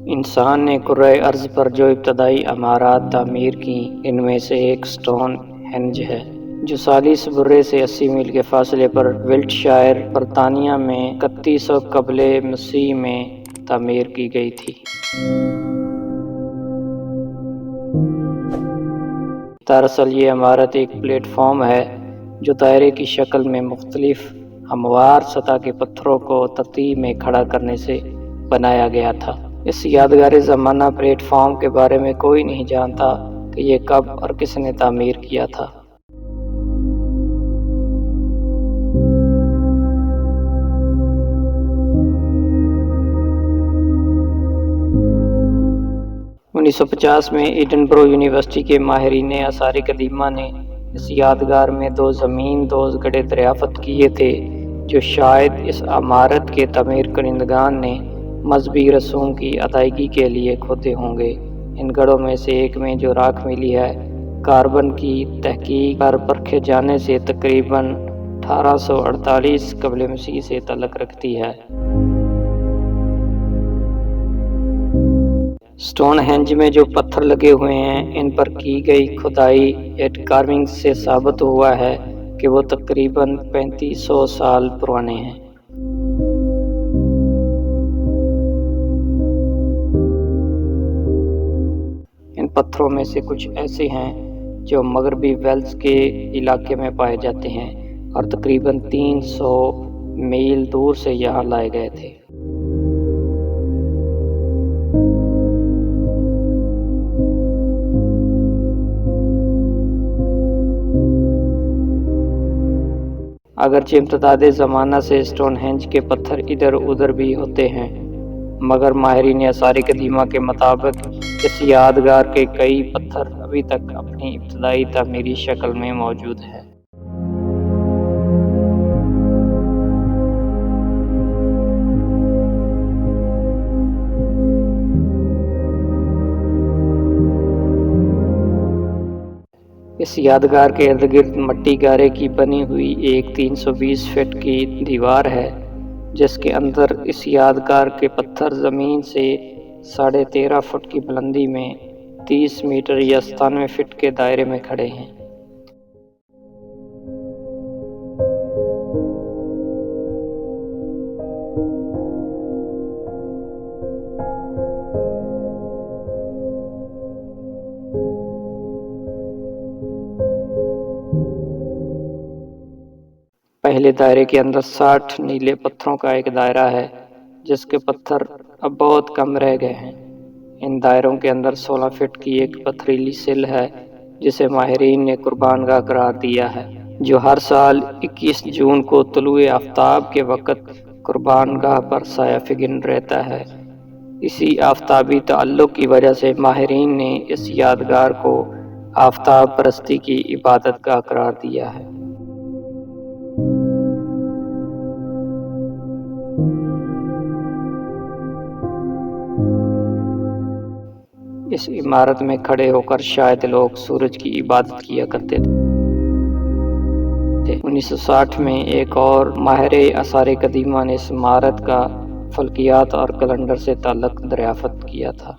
انسان نے کرۂ ارض پر جو ابتدائی عمارات تعمیر کیں، ان میں سے ایک سٹون ہینج ہے، جو ثالث برے سے 80 میل کے فاصلے پر ویلٹشائر، برطانیہ میں 3100 قبل مسیح میں تعمیر کی گئی تھی۔ دراصل یہ عمارت ایک پلیٹ فارم ہے جو دائرے کی شکل میں مختلف ہموار سطح کے پتھروں کو ترتیب میں کھڑا کرنے سے بنایا گیا تھا۔ اس یادگار زمانہ پلیٹ فارم کے بارے میں کوئی نہیں جانتا کہ یہ کب اور کس نے تعمیر کیا تھا۔ انیس سو 50 میں ایڈنبرو یونیورسٹی کے ماہرین آثار قدیمہ نے اس یادگار میں 2 زمین دوز گڑھے دریافت کیے تھے جو شاید اس عمارت کے تعمیر کنندگان نے مذہبی رسوم کی ادائیگی کے لیے کھودے ہوں گے۔ ان گڑھوں میں سے ایک میں جو راکھ ملی ہے، کاربن کی تحقیق پر پرکھے جانے سے تقریباً 1848 قبل مسیح سے تعلق رکھتی ہے۔ سٹون ہینج میں جو پتھر لگے ہوئے ہیں، ان پر کی گئی کھدائی ہیڈ کارونگ سے ثابت ہوا ہے کہ وہ تقریباً 3500 سال پرانے ہیں۔ ان پتھروں میں سے کچھ ایسے ہیں جو مغربی ویلز کے علاقے میں پائے جاتے ہیں اور تقریباً 300 میل دور سے یہاں لائے گئے تھے۔ اگرچہ امتداد زمانہ سے سٹون ہینج کے پتھر ادھر ادھر بھی ہوتے ہیں، مگر ماہرین آثار قدیمہ کے مطابق اس یادگار کے کئی پتھر ابھی تک اپنی ابتدائی تعمیری شکل میں موجود ہیں۔ اس یادگار کے ارد گرد مٹی گارے کی بنی ہوئی ایک 320 فٹ کی دیوار ہے، جس کے اندر اس یادگار کے پتھر زمین سے 13.5 فٹ کی بلندی میں 30 میٹر یا 97 فٹ کے دائرے میں کھڑے ہیں۔ پہلے دائرے کے اندر 60 نیلے پتھروں کا ایک دائرہ ہے، جس کے پتھر اب بہت کم رہ گئے ہیں۔ ان دائروں کے اندر 16 فٹ کی ایک پتھریلی سل ہے جسے ماہرین نے قربان گاہ قرار دیا ہے، جو ہر سال 21 جون کو طلوع آفتاب کے وقت قربان گاہ پر سایہ فگن رہتا ہے۔ اسی آفتابی تعلق کی وجہ سے ماہرین نے اس یادگار کو آفتاب پرستی کی عبادت گاہ قرار دیا ہے۔ اس عمارت میں کھڑے ہو کر شاید لوگ سورج کی عبادت کیا کرتے تھے۔ 1960 میں ایک اور ماہر آثار قدیمہ نے اس عمارت کا فلکیات اور کیلنڈر سے تعلق دریافت کیا تھا۔